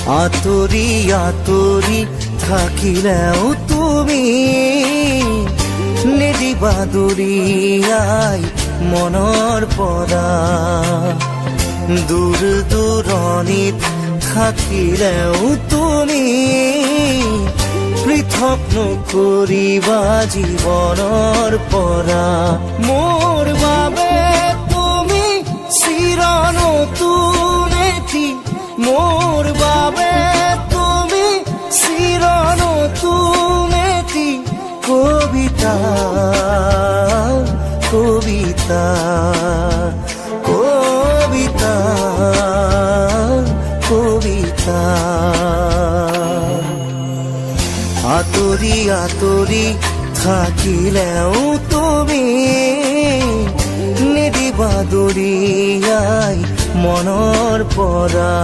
আঁতৰি আঁতৰি থাকিলেও তুমি নিদিবা দূৰিয়াই মনৰ পৰা। দূৰ দূৰণিত থাকিলেও তুমি পৃথক নকৰিবা জীৱনৰ পৰা। মোৰ বাবে তুমি চিৰ নতুন এটি, মোৰ বাবে তুমি চিৰ নতুন এটি কবিতা, কবিতা, কবিতা, কবিতা। আঁতৰি আঁতৰি থাকিলেও তুমি নিদিবা দূৰিয়াই মনৰ পৰা।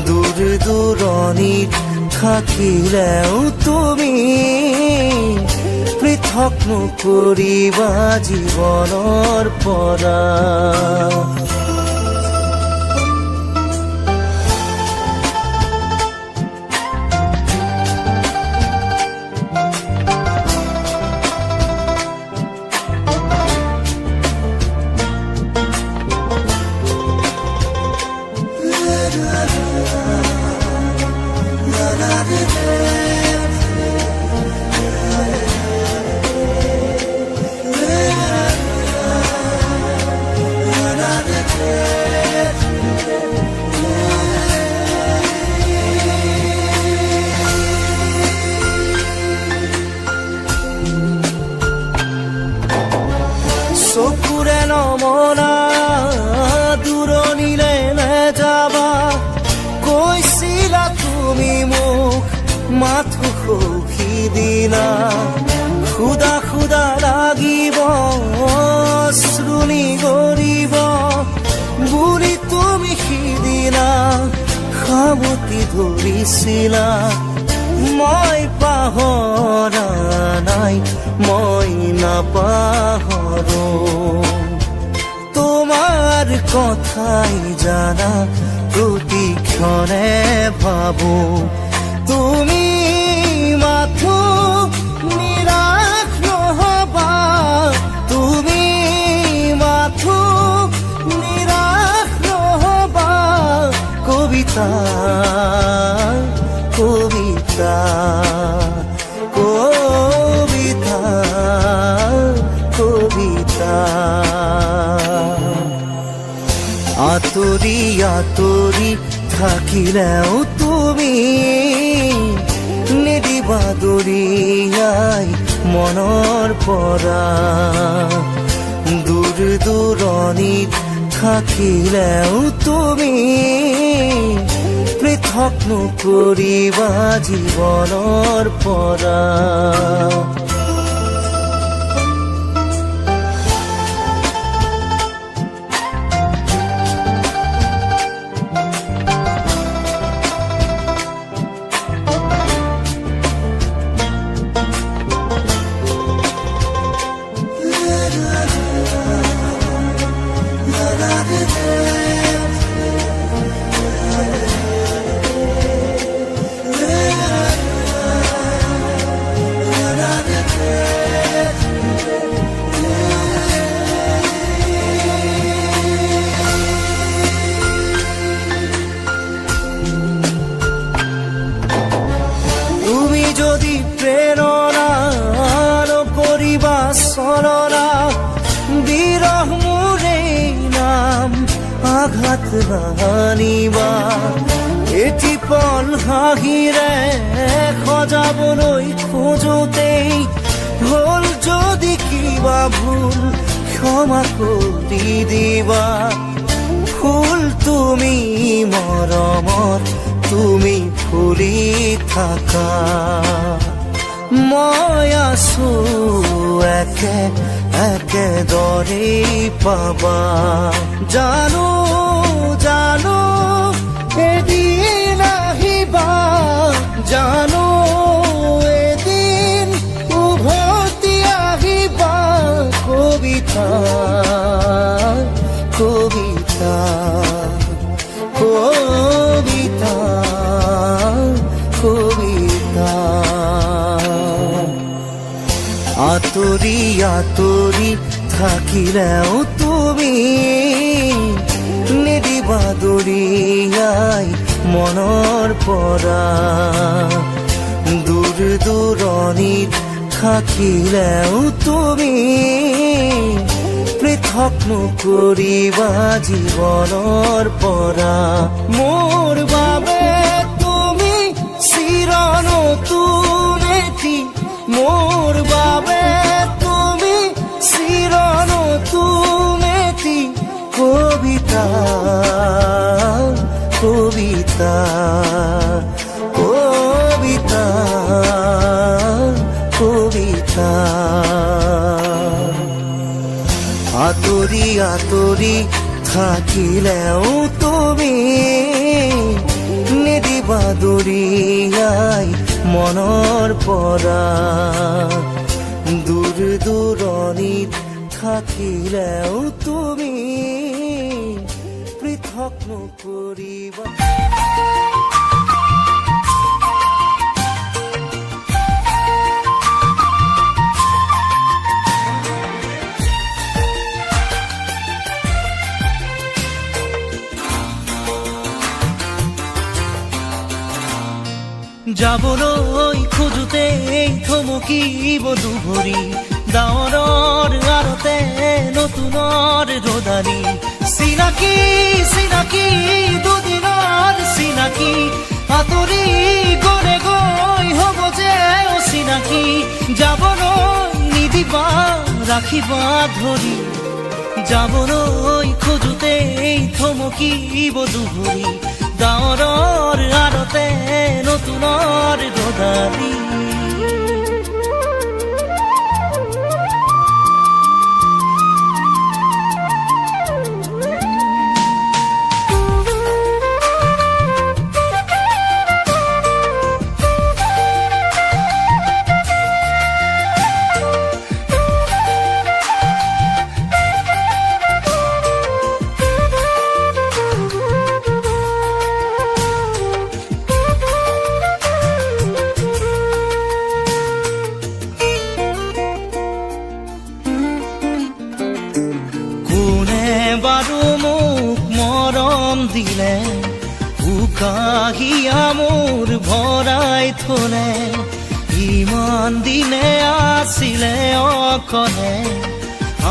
দূৰ দূৰণিত থাকিলেও তুমি পৃথক নকৰিবা জীৱনৰ পৰা। চকুৰে নমনা দূৰণিলে নেযাবা, কৈছিলা তুমি মোক মাথো সখী দিনা। খুদা খুদা লাগিব শ্ৰুণি গৰিব বুলি তুমি সিদিনা সাৱটি ধৰিছিলা। মই পাহৰা নাই, মই নাপাহৰো তোমাৰ কথাই জানা প্ৰতিক্ষণে ভাবো। তুমি মাথো নিৰাশ নহবা, তুমি মাথো নিৰাশ নহবা। কবিতা, কবিতা, কবিতা, কবিতা। আঁতৰি আঁতৰি থাকিলেও তুমি নিদিবা দূৰিয়াই মনৰ পৰা। দূৰ দূৰণিত থাকিলেও তুমি পৃথক নকৰিবা জীৱনৰ পৰা। যদি প্ৰেৰণা নকৰিবা চলনা, বিৰহ মোৰে নাম আঘাত নানিবা। এটি পল হাঁহিৰে সজাবলৈ খোজোতেই হ'ল যদি কিবা ভুল ক্ষমা কৰি দিবা। ফুল তুমি মৰমত তুমি ফুলি থাকা, মই আছো একে একেদৰেই পাবা। জানো জানো এদিন আহিবা, জানো এদিন উভতি আহিবা। কবিতা, কবিতা, কবিতা, আঁতৰি আঁতৰি থাকিলেও তুমি নিদিবা দৰিয়াই মনৰ পৰা দূৰ দূৰণিত থাকিলেও তুমি পৃথক নকৰিবা জীৱনৰ পৰা মোৰ বাবে তুমি চিৰ নতুন এটি মোৰ বাবে তুমি চিৰ নতুন এটি কবিতা কবিতা কবিতা কবিতা আঁতৰি আঁতৰি থাকিলেও তুমি নিদিবা দৰিয়াই মনৰ পৰা দূৰ দূৰণিত থাকিলেও তুমি পৃথক নকৰিবা যাবলৈ খোজোতে থমকিব দুভৰি ডাৱৰৰ আৰতে নতুনৰ ৰদালি চিনাকি চিনাকি দুদিনৰ চিনাকি আঁতৰি গলে গৈ হ'ব যে অচিনাকি যাবলৈ নিদিবা ৰাখিবা ধৰি যাবলৈ খোজোতে থমকিব দুভৰি ডাৱৰৰ আৰতে নতুনৰ ৰদালি বাৰু মোক মৰম দিলে উকাহিয়া মোৰ ভৰাই থলে ইমান দিনে আছিলে অকলে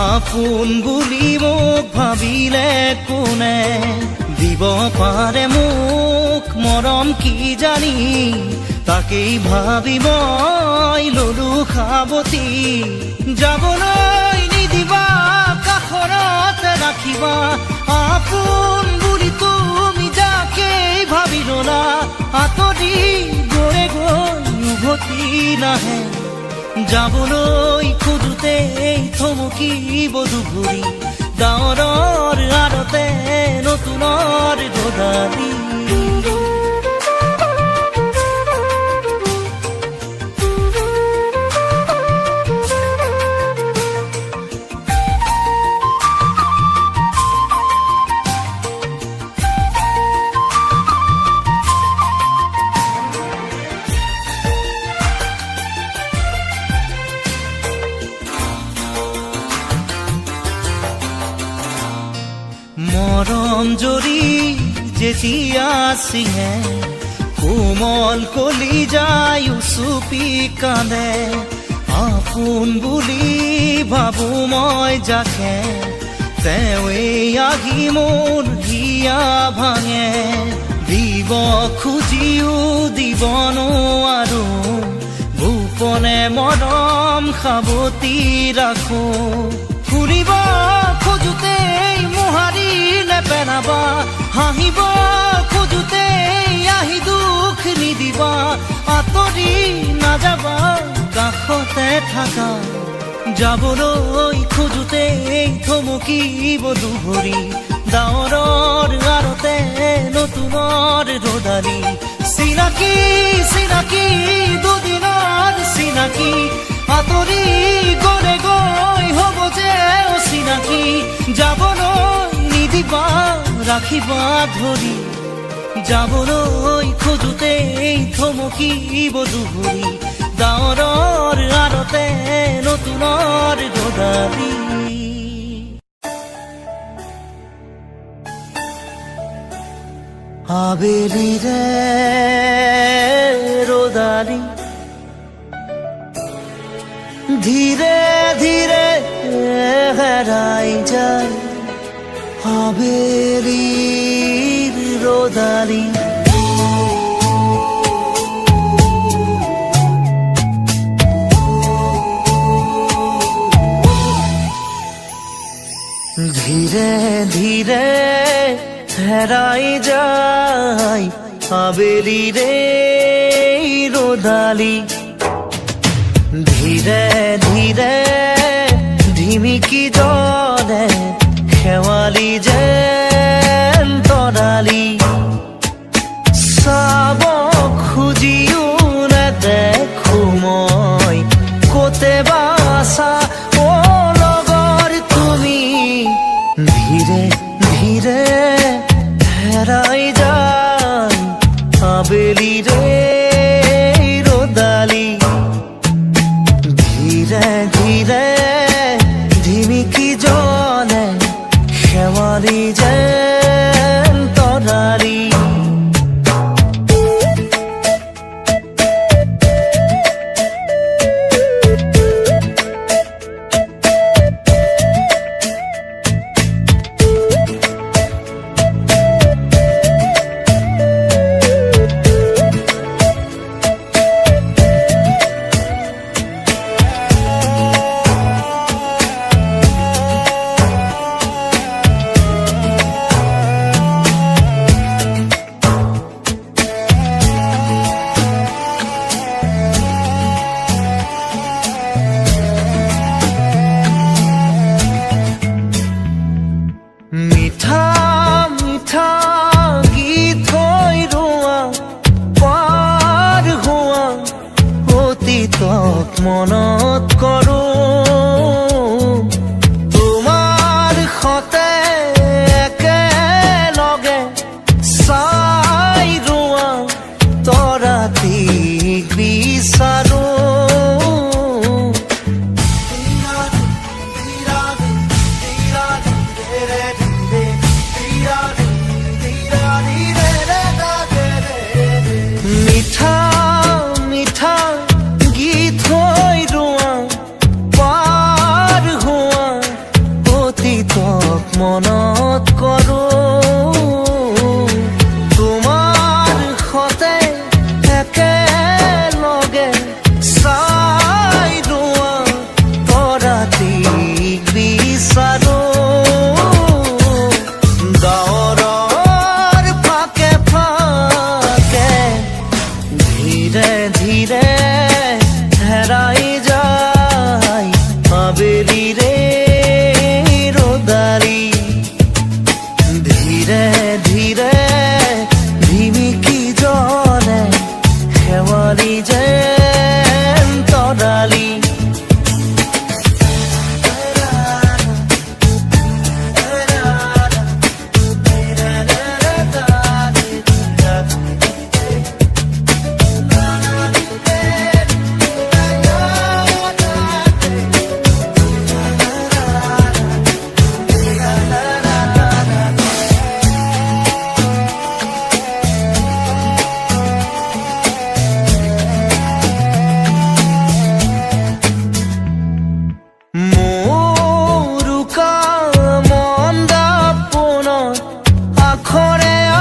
আপোন বুলি মোক ভাবিলে কোনে দিব পাৰে মোক মৰম কি জানি তাকেই ভাবি মই ললো সাৱতি যাবলৈ নিদিবা কাষৰত ৰাখিবা আপোন বুলি তুমি যাকেই ভাবি ললা আঁতৰি গৈ গৈ উভতি নাহে যাবলৈ খোজোতে থমকিব দুভৰি ডাৱৰৰ আৰতে নতুনৰ ৰদালি মৰম জৰি যেতিয়া চিঙে কোমল কলি যায় উচুপি কান্দে আপোন বুলি ভাবো মই যাকে তেৱেই আহি মোৰ হিয়া ভাঙে দিব খুজিও দিব নোৱাৰো গোপনে মৰম সাৱতি ৰাখো ফুৰিব খোজোতে মোহাৰি নেপেলাবা হাঁহিব খোজোতে আহি দুখ নিদিবা আঁতৰি নাযাবা কাষতে থাকা যাবলৈ খোজোতে থমকিব দুভৰি ডাৱৰৰ আৰতে নতুনৰ ৰদালি চিনাকি চিনাকি দুদিনৰ চিনাকি আঁতৰি গলে গৈ হ'ব যে অচিনাকি যাবলৈ নিদিবা ৰাখিবা ধৰি যাবলৈ খোজোতে থমকিব দুভৰি ডাৱৰৰ আৰতে নতুনৰ গদালি আবেলিৰে ৰদালি ধীৰে ধীৰে হেৰাই যায় আবেলিৰ ৰদালি ধীৰে ধীৰে হেৰাই যায় আবেলিৰে ৰদালি ধীৰে ধীৰে ধিমিকি জ্বলে শেৱালি যেন তৰালি চাব খুজিও নেদেখো মই ক'তে বা আছা অ লগৰ তুমি ধীৰে ধীৰে হেৰাই যায় আবেলিৰে ৰদালি ধীৰে ধীৰে ধিমিকি জ্বলে শেৱালি যেন তৰালি মিঠা মিঠা গীত হৈ ৰোৱা পাৰ হোৱা অতীতক মনত কৰোঁ তোমাৰ সতে একেলগে চাই ৰোৱা তৰাটিক বিচাৰোঁ মিঠা মিঠা গীত হৈ ৰোৱা পাৰ হোৱা অতীতক মনত কৰোঁ তোমাৰ সতে একেলগে চাই ৰোৱা তৰাটিক বিচাৰোঁ ধীৰে ধীৰে হেৰাই যায় আবেলিৰে ৰদালি ধীৰে ধীৰে ধিমিকি জ্বলে শেৱালি যেন তৰালি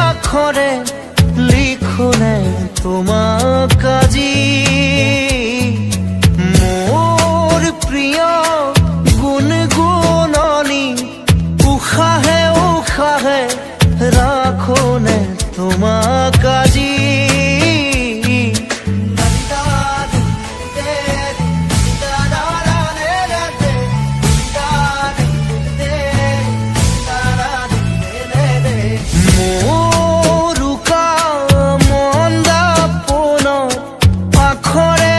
আখৰে লিখোনে তোমাক আজি মোৰ প্ৰিয় গুণগুণনি উশাহে উশাহে ৰাখোনে তোমাক আজি আখৰে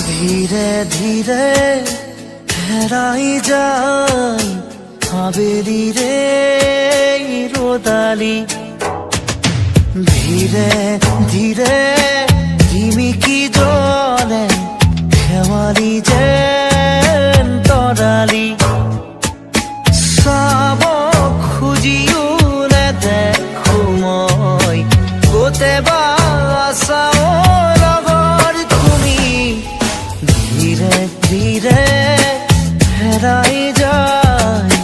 ধীৰে ধীৰে হেৰাই যায় আবেলিৰে ৰ'দালি। ধীৰে ধীৰে ঝিমিকি জ্বলে শেৱালি যেন তৰালি। চাব খুজিও নেদেখো মই ক'তে বা আছা লগৰ তুমি। ধীৰে ধীৰে হেৰাই যায়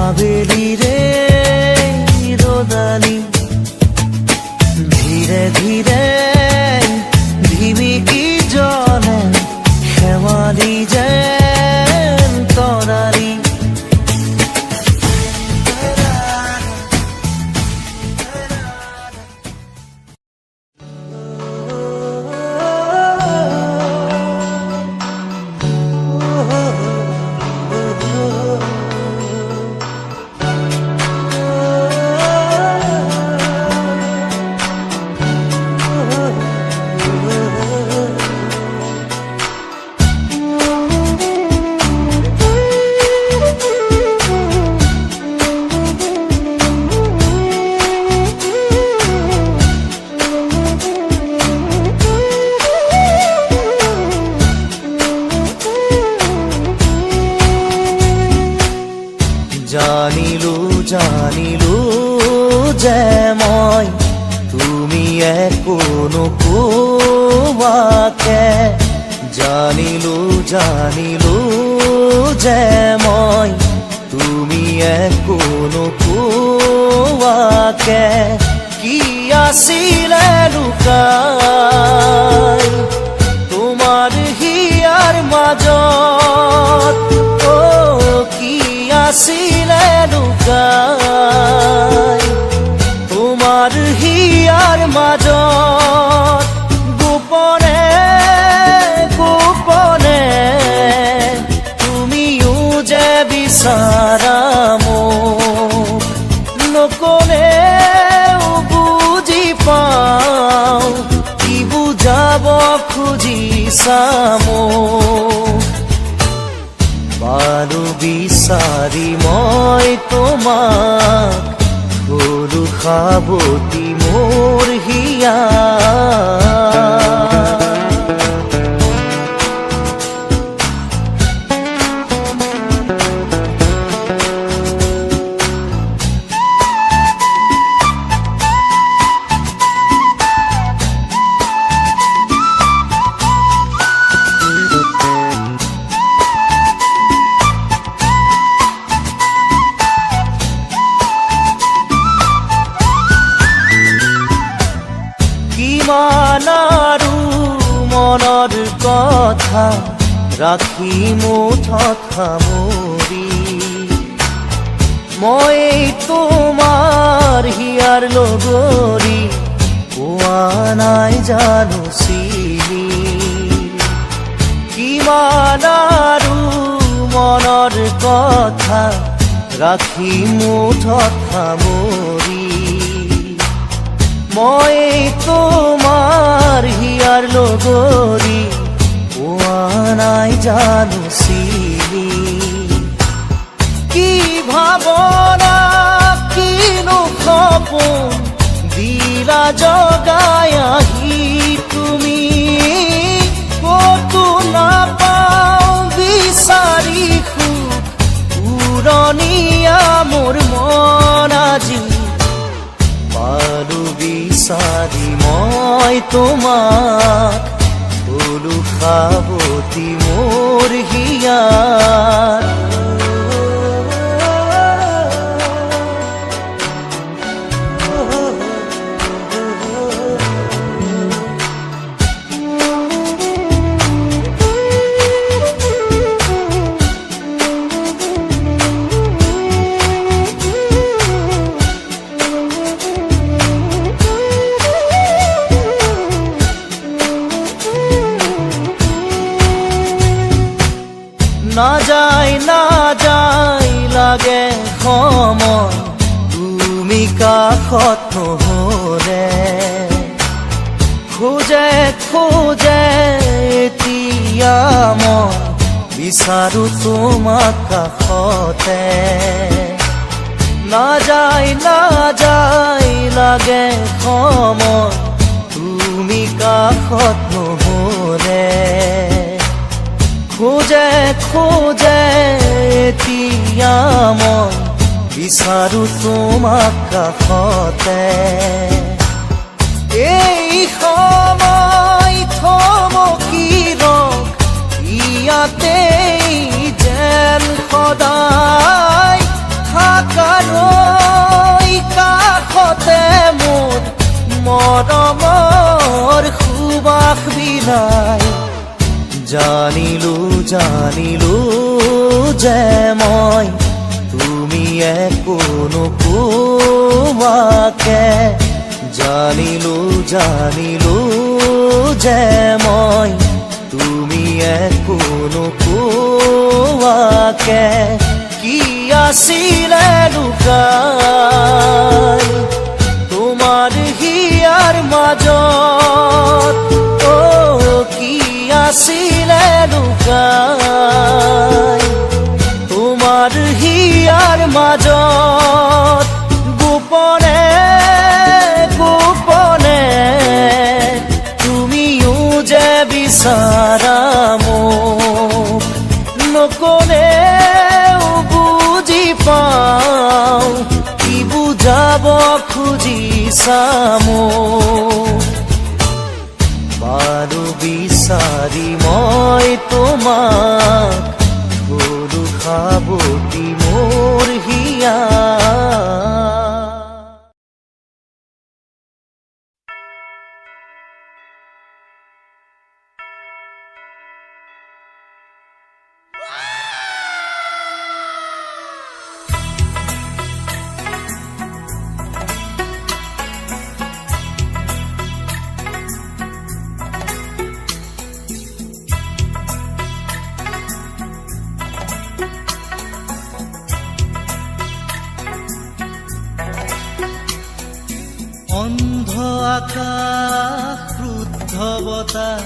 আবেলিৰে ৰ'দালি। ধীৰে ধীৰে ঝিমিকি জ্বলে শেৱালি যেন তৰালি। জানিলো জানিলো যে মই তুমি একো নোকোৱাকে। জানিলো জানিলো যে মই তুমি একো নোকোৱাকে। কি আছিলে লুকাই তোমাৰ হিয়াৰ মাজত, কি আছিলে লুকাই তোমাৰ হিয়াৰ মাজত। গোপনে গোপনে তুমিও যে বিচাৰা মোক, নকলেও বুজি পাওঁ কি বুজাব খুজিছা মোক। পালো বিচাৰি মই তোমাক, গলো সাৱটি মোৰ হিয়া। কিমান আৰু মনৰ কথা ৰাখি মুঠত সামৰি, মই তোমাৰ হিয়াৰ লগৰী পোৱা নাই জানো চিনি। কিমান আৰু মনৰ কথা ৰাখি মুঠত সামৰি, মই তোমাৰ হিয়াৰ লগৰী পোৱা নাই জানো চিনি। কি ভাৱনা কিনো সপোন দিলা জগাই আহি তুমি, ক'তো নাপাওঁ বিচাৰি সুখ উৰণীয়া মোৰ মন আজি। পালো বিচাৰি মই তোমাক, গলো সাৱটি মোৰ হিয়াৰ। না যায় না যায় লাগে সময় তুমি কাষত নহ'লে, খোজে খোজে এতিয়া মই বিচাৰো তোমাক কাষতে নাযায় নাযায় লাগে সময় তুমি কাষত নহলে খোজে খোজে এতিয়া মই বিচাৰো তোমাক কাষতে এই সময় থমকি ৰখ ইয়াতেই যেন সদায় থাকালৈ কাষতে মোৰ মৰমৰ সুবাস বিলাই জানিলো জানিলো যে মই তুমি একো নোকোৱাকে জানিলো জানিলো যে মই তুমি একো নোকোৱাকে কি আছিলে লুকাই তোমাৰ হিয়াৰ মাজত কি আছিলে লুকাই তোমাৰ হিয়াৰ মাজত গোপনে গোপনে তুমিও যে বিচাৰা মোক নকলেও বুজি পাওঁ কি বুজাব খুজিছা মোক বাৰু বিচাৰি মই তোমাক গৰু খাবতি মোৰ হিয়া অন্ধ আকাশ ক্ৰুদ্ধ বতাহ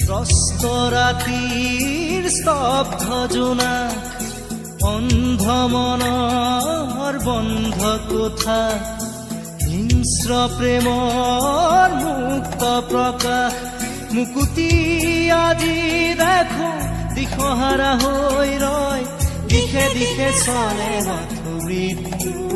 ত্ৰস্ত ৰাতিৰ স্তব্ধ জোনাক অন্ধ মনৰ বন্ধ কোঠা হিংস্ৰ প্ৰেমৰ মুক্ত প্ৰকাশ মুকুতি আজি দেখো দিশহাৰা হৈ ৰয় দিশে দিশে চলে মাথো মৃত্যুৰ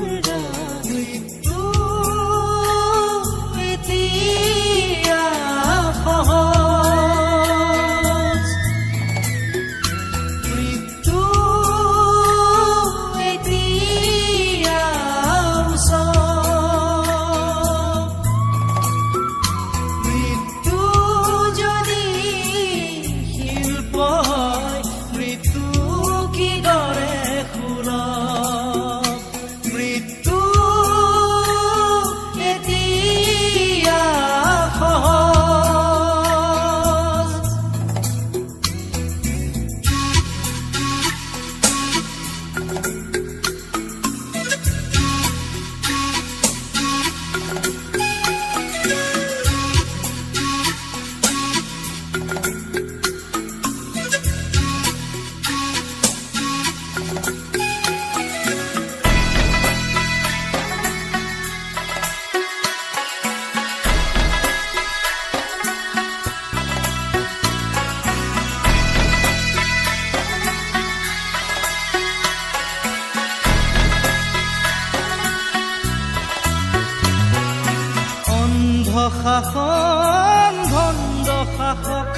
শাসন ভণ্ড শাসক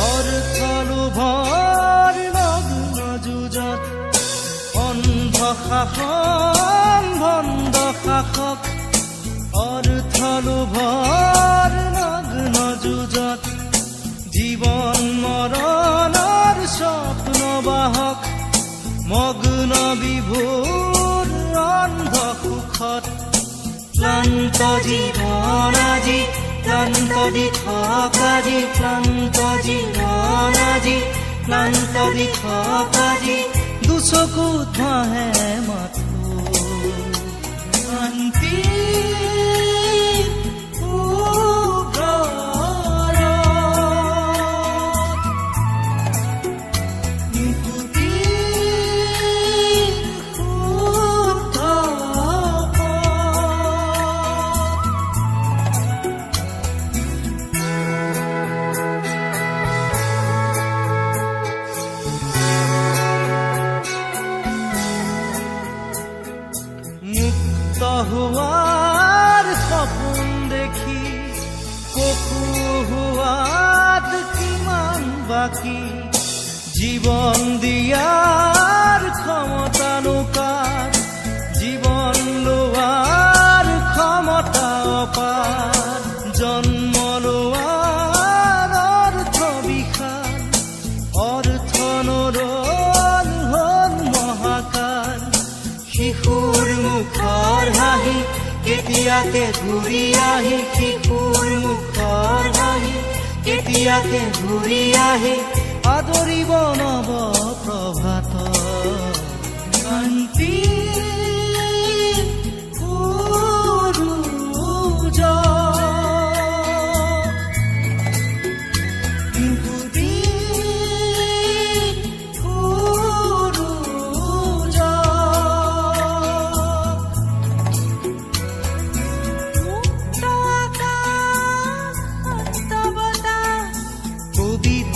অৰ্থ লোভৰ নগ্ন যুঁজত অন্ধ শাসন ভণ্ড শাসক অৰ্থ লোভৰ নগ্ন যুঁজত জীৱন মৰণৰ স্বপ্ন বাহক মগ্ন বিভোৰ অন্ধ সুখত ক্লান্ত জীবন আজি ক্লান্ত দিশক আজি ক্লান্ত জীবন আজি ক্লান্ত দিশক আজি দুচকুত ভাহে মাথো শান্তি জীবন দিয়ার ক্ষমতা নৌকার, জীবন লোয়ার ক্ষমতা অপার, জন্ম লোয়ার অর্থ বিখার, অর্থ নৰল হল মহাকাল। শিশুৰ মুখৰ হাঁহি কেতিয়াকে ঘূৰি আহি, শিশুৰ মুখৰ হাঁহি কেতিয়াকে ঘূৰি আহি, আদৰিব নৱ প্ৰভাত শান্তি সূৰুজ।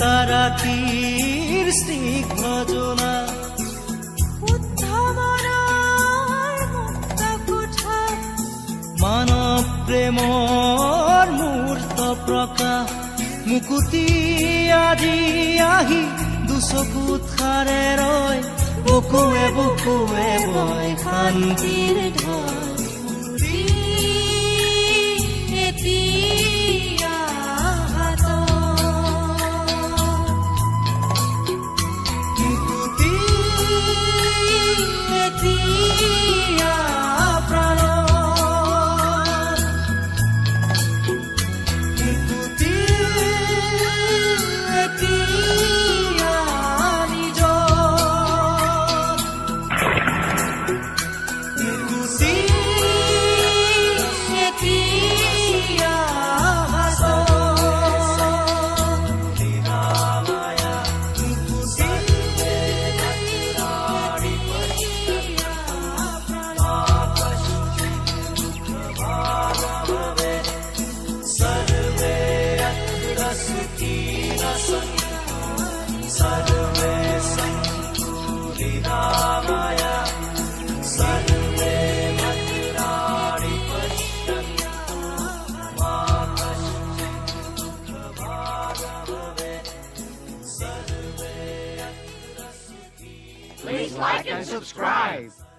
তাৰাটিৰ স্নিগ্ধ জোনা, মানৱ প্ৰেমৰ মূৰ্ত প্ৰকাশ, মুকুতি আজি আহি দুচকুত সাৰে ৰয়, বুকুৱে বুকুৱে বয় শান্তিৰ ঢল। Please like and subscribe.